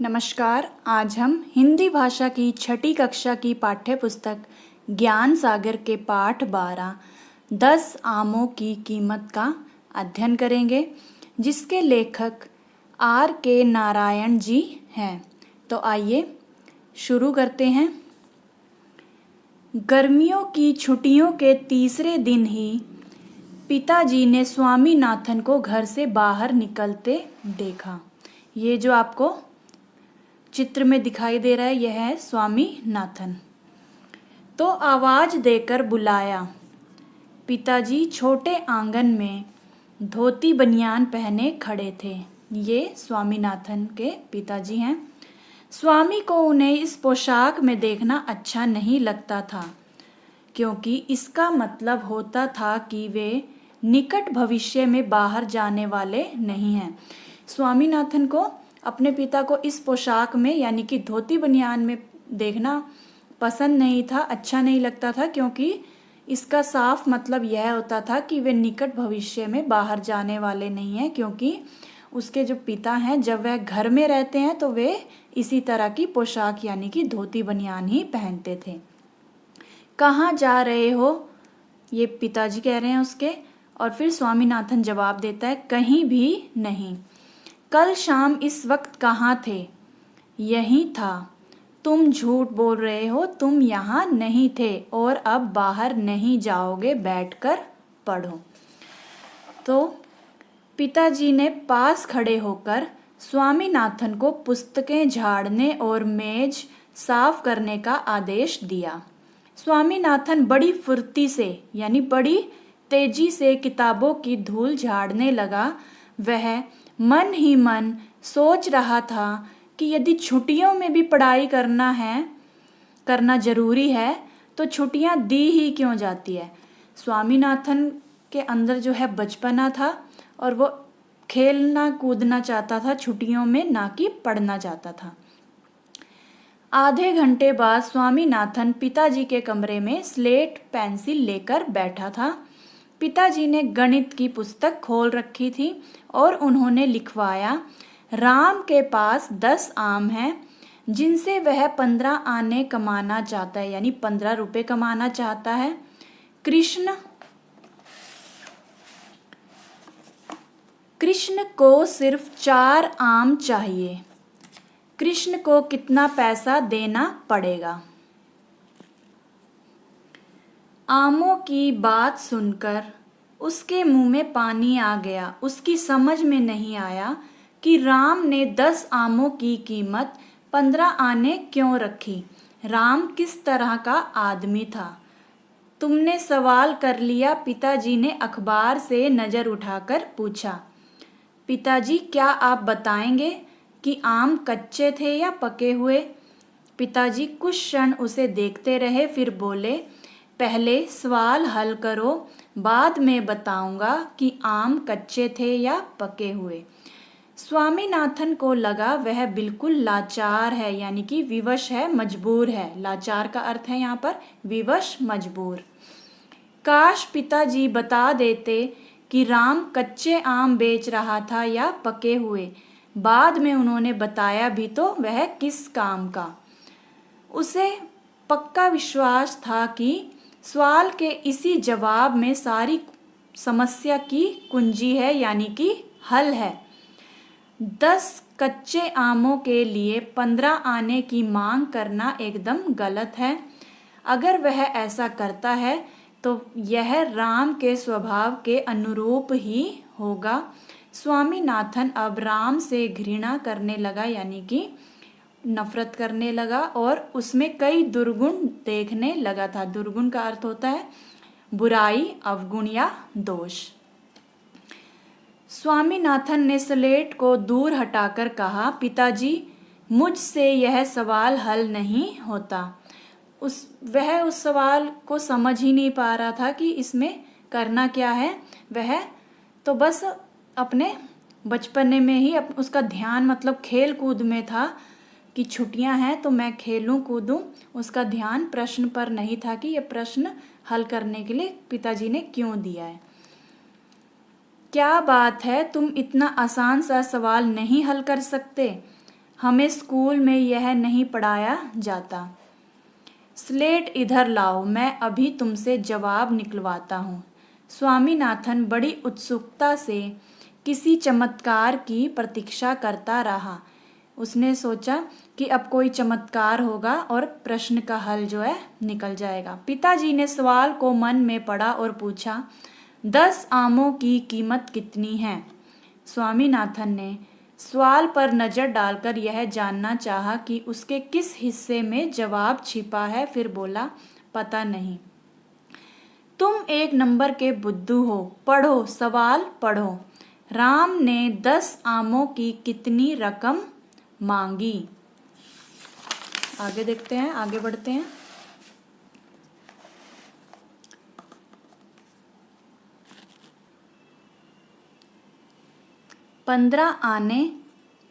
नमस्कार। आज हम हिंदी भाषा की छठी कक्षा की पाठ्य पुस्तक ज्ञान सागर के पाठ 12 10 आमों की कीमत का अध्ययन करेंगे, जिसके लेखक R.K. नारायण जी हैं। तो आइए शुरू करते हैं। गर्मियों की छुट्टियों के तीसरे दिन ही पिताजी ने स्वामीनाथन को घर से बाहर निकलते देखा। ये जो आपको चित्र में दिखाई दे रहा है, यह है स्वामीनाथन। तो आवाज देकर बुलाया। पिताजी छोटे आंगन में धोती बनियान पहने खड़े थे। ये स्वामीनाथन के पिताजी हैं। स्वामी को उन्हें इस पोशाक में देखना अच्छा नहीं लगता था, क्योंकि इसका मतलब होता था कि वे निकट भविष्य में बाहर जाने वाले नहीं हैं। स्वामीनाथन को अपने पिता को इस पोशाक में यानी कि धोती बनियान में देखना पसंद नहीं था, अच्छा नहीं लगता था, क्योंकि इसका साफ मतलब यह होता था कि वे निकट भविष्य में बाहर जाने वाले नहीं हैं। क्योंकि उसके जो पिता हैं, जब वह घर में रहते हैं तो वे इसी तरह की पोशाक यानी कि धोती बनियान ही पहनते थे। कहाँ जा रहे हो, ये पिताजी कह रहे हैं उसके। और फिर स्वामीनाथन जवाब देता है, कहीं भी नहीं। कल शाम इस वक्त कहाँ थे? यहीं था। तुम झूठ बोल रहे हो, तुम यहाँ नहीं थे और अब बाहर नहीं जाओगे, बैठकर पढ़ो। तो पिताजी ने पास खड़े होकर स्वामीनाथन को पुस्तकें झाड़ने और मेज साफ करने का आदेश दिया। स्वामीनाथन बड़ी फुर्ती से यानी बड़ी तेजी से किताबों की धूल झाड़ने लगा। वह मन ही मन सोच रहा था कि यदि छुट्टियों में भी पढ़ाई करना जरूरी है तो छुट्टियां दी ही क्यों जाती है। स्वामीनाथन के अंदर जो है बचपना था और वो खेलना कूदना चाहता था छुट्टियों में, ना कि पढ़ना चाहता था। आधे घंटे बाद स्वामीनाथन पिताजी के कमरे में स्लेट पेंसिल लेकर बैठा था। पिताजी ने गणित की पुस्तक खोल रखी थी और उन्होंने लिखवाया, राम के पास 10 आम हैं, जिनसे वह 15 आने कमाना चाहता है, यानी 15 रुपए कमाना चाहता है। कृष्ण को सिर्फ 4 आम चाहिए। कृष्ण को कितना पैसा देना पड़ेगा? आमों की बात सुनकर उसके मुंह में पानी आ गया। उसकी समझ में नहीं आया कि राम ने 10 आमों की कीमत 15 आने क्यों रखी। राम किस तरह का आदमी था? तुमने सवाल कर लिया? पिताजी ने अखबार से नजर उठाकर पूछा। पिताजी, क्या आप बताएंगे कि आम कच्चे थे या पके हुए? पिताजी कुछ क्षण उसे देखते रहे, फिर बोले, पहले सवाल हल करो, बाद में बताऊंगा कि आम कच्चे थे या पके हुए। स्वामीनाथन को लगा वह बिल्कुल लाचार है, यानी कि विवश है, मजबूर है। लाचार का अर्थ है यहाँ पर विवश, मजबूर। काश पिताजी बता देते कि राम कच्चे आम बेच रहा था या पके हुए। बाद में उन्होंने बताया भी तो वह किस काम का। उसे पक्का विश्वास था कि सवाल के इसी जवाब में सारी समस्या की कुंजी है, यानी कि हल है। 10 कच्चे आमों के लिए 15 आने की मांग करना एकदम गलत है। अगर वह ऐसा करता है तो यह राम के स्वभाव के अनुरूप ही होगा। स्वामीनाथन अब राम से घृणा करने लगा, यानी कि नफरत करने लगा, और उसमें कई दुर्गुण देखने लगा था। दुर्गुण का अर्थ होता है बुराई, अवगुण या दोष। स्वामीनाथन ने स्लेट को दूर हटाकर कहा, पिताजी, मुझसे यह सवाल हल नहीं होता। वह उस सवाल को समझ ही नहीं पा रहा था कि इसमें करना क्या है। वह तो बस अपने बचपने में ही उसका ध्यान मतलब खेल कूद में था कि छुट्टियां हैं तो मैं खेलूं कूदूं। उसका ध्यान प्रश्न पर नहीं था कि यह प्रश्न हल करने के लिए पिताजी ने क्यों दिया है। क्या बात है, तुम इतना आसान सा सवाल नहीं हल कर सकते? हमें स्कूल में यह नहीं पढ़ाया जाता। स्लेट इधर लाओ, मैं अभी तुमसे जवाब निकलवाता हूँ। स्वामीनाथन बड़ी उत्सुकता से किसी चमत्कार की प्रतीक्षा करता रहा। उसने सोचा कि अब कोई चमत्कार होगा और प्रश्न का हल जो है निकल जाएगा। पिताजी ने सवाल को मन में पढ़ा और पूछा, 10 आमों की कीमत कितनी है? स्वामीनाथन ने सवाल पर नज़र डालकर यह जानना चाहा कि उसके किस हिस्से में जवाब छिपा है। फिर बोला, पता नहीं। तुम एक नंबर के बुद्धू हो, पढ़ो, सवाल पढ़ो। राम ने 10 आमों की कितनी रकम मांगी? आगे देखते हैं, आगे बढ़ते हैं। "15 आने",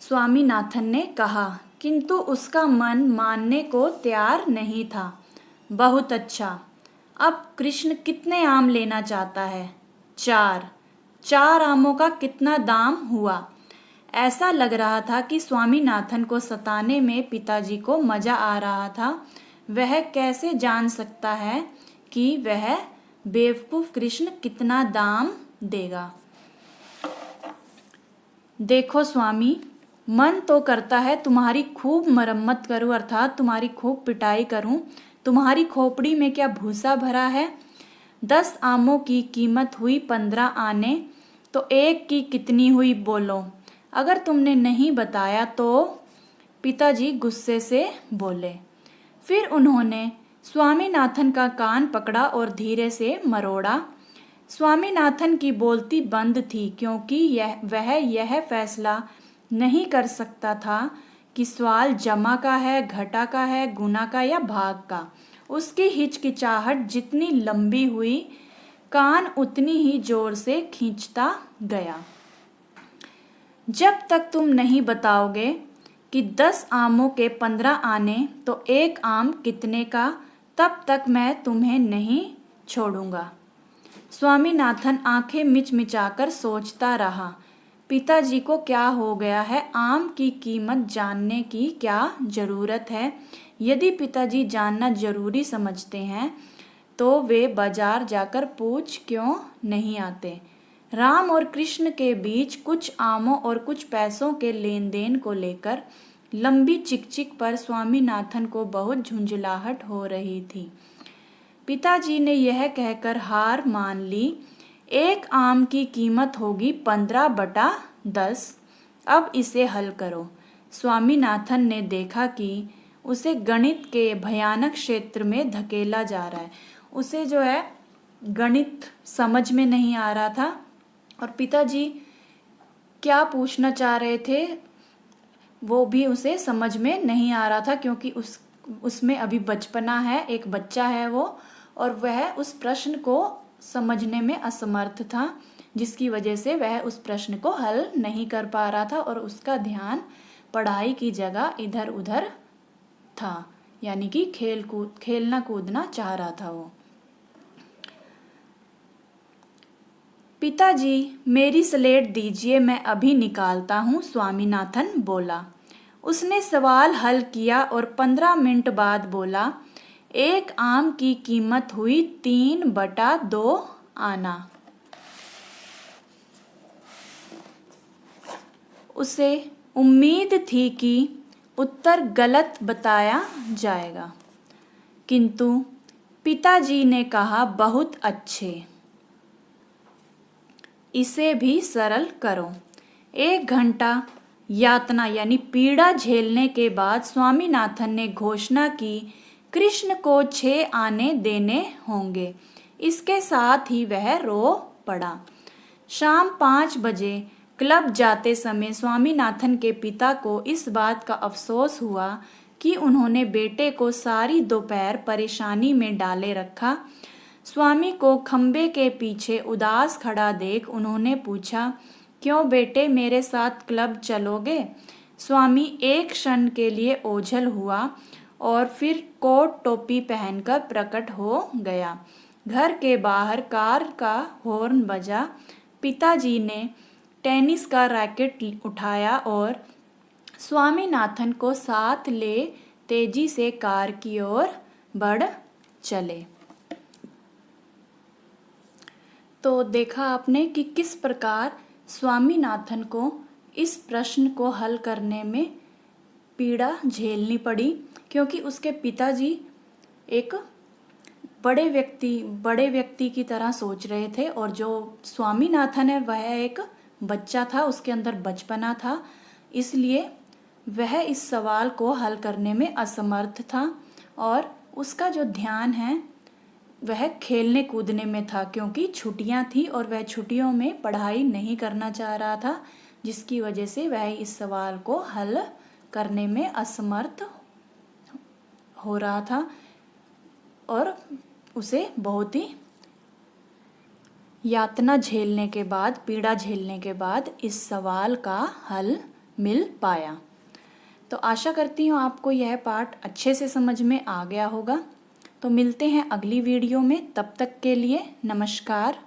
स्वामीनाथन ने कहा, किंतु उसका मन मानने को तैयार नहीं था। बहुत अच्छा, अब कृष्ण कितने आम लेना चाहता है? 4। 4 आमों का कितना दाम हुआ? ऐसा लग रहा था कि स्वामीनाथन को सताने में पिताजी को मजा आ रहा था। वह कैसे जान सकता है कि वह बेवकूफ कृष्ण कितना दाम देगा? देखो स्वामी, मन तो करता है तुम्हारी खूब मरम्मत करूं, अर्थात तुम्हारी खूब पिटाई करूं। तुम्हारी खोपड़ी में क्या भूसा भरा है? 10 आमों की कीमत हुई 15 आने, तो एक की कितनी हुई बोलो। अगर तुमने नहीं बताया तो? पिताजी गुस्से से बोले। फिर उन्होंने स्वामीनाथन का कान पकड़ा और धीरे से मरोड़ा। स्वामीनाथन की बोलती बंद थी, क्योंकि वह यह फैसला नहीं कर सकता था कि सवाल जमा का है, घटा का है, गुना का या भाग का। उसकी हिचकिचाहट जितनी लंबी हुई, कान उतनी ही जोर से खींचता गया। जब तक तुम नहीं बताओगे कि 10 आमों के 15 आने तो एक आम कितने का, तब तक मैं तुम्हें नहीं छोड़ूंगा। स्वामीनाथन आंखें मिचमिचाकर सोचता रहा, पिताजी को क्या हो गया है? आम की कीमत जानने की क्या जरूरत है? यदि पिताजी जानना जरूरी समझते हैं तो वे बाजार जाकर पूछ क्यों नहीं आते? राम और कृष्ण के बीच कुछ आमों और कुछ पैसों के लेन देन को लेकर लंबी चिकचिक पर स्वामीनाथन को बहुत झुंझलाहट हो रही थी। पिताजी ने यह कहकर हार मान ली, एक आम की कीमत होगी 15/10। अब इसे हल करो। स्वामीनाथन ने देखा कि उसे गणित के भयानक क्षेत्र में धकेला जा रहा है। उसे जो है गणित समझ में नहीं आ रहा था और पिताजी क्या पूछना चाह रहे थे वो भी उसे समझ में नहीं आ रहा था, क्योंकि उसमें अभी बचपना है, एक बच्चा है वो, और वह उस प्रश्न को समझने में असमर्थ था, जिसकी वजह से वह उस प्रश्न को हल नहीं कर पा रहा था और उसका ध्यान पढ़ाई की जगह इधर उधर था, यानी कि खेलना कूदना चाह रहा था वो। पिताजी, मेरी स्लेट दीजिए, मैं अभी निकालता हूँ, स्वामीनाथन बोला। उसने सवाल हल किया और 15 मिनट बाद बोला, एक आम की कीमत हुई 3/2 आना। उसे उम्मीद थी कि उत्तर गलत बताया जाएगा, किंतु पिताजी ने कहा, बहुत अच्छे, इसे भी सरल करो। 1 घंटा यातना यानी पीड़ा झेलने के बाद स्वामीनाथन ने घोषणा की, कृष्ण को 6 आने देने होंगे। इसके साथ ही वह रो पड़ा। शाम 5 बजे क्लब जाते समय स्वामीनाथन के पिता को इस बात का अफसोस हुआ कि उन्होंने बेटे को सारी दोपहर परेशानी में डाले रखा। स्वामी को खंबे के पीछे उदास खड़ा देख उन्होंने पूछा, क्यों बेटे, मेरे साथ क्लब चलोगे? स्वामी एक क्षण के लिए ओझल हुआ और फिर कोट टोपी पहनकर प्रकट हो गया। घर के बाहर कार का हॉर्न बजा। पिताजी ने टेनिस का रैकेट उठाया और स्वामीनाथन को साथ ले तेजी से कार की ओर बढ़ चले। तो देखा आपने कि किस प्रकार स्वामीनाथन को इस प्रश्न को हल करने में पीड़ा झेलनी पड़ी, क्योंकि उसके पिताजी एक बड़े व्यक्ति की तरह सोच रहे थे और जो स्वामीनाथन है वह एक बच्चा था, उसके अंदर बचपना था, इसलिए वह इस सवाल को हल करने में असमर्थ था और उसका जो ध्यान है वह खेलने कूदने में था, क्योंकि छुट्टियां थी और वह छुट्टियों में पढ़ाई नहीं करना चाह रहा था, जिसकी वजह से वह इस सवाल को हल करने में असमर्थ हो रहा था और उसे बहुत ही यातना झेलने के बाद, पीड़ा झेलने के बाद इस सवाल का हल मिल पाया। तो आशा करती हूँ आपको यह पाठ अच्छे से समझ में आ गया होगा। तो मिलते हैं अगली वीडियो में, तब तक के लिए नमस्कार।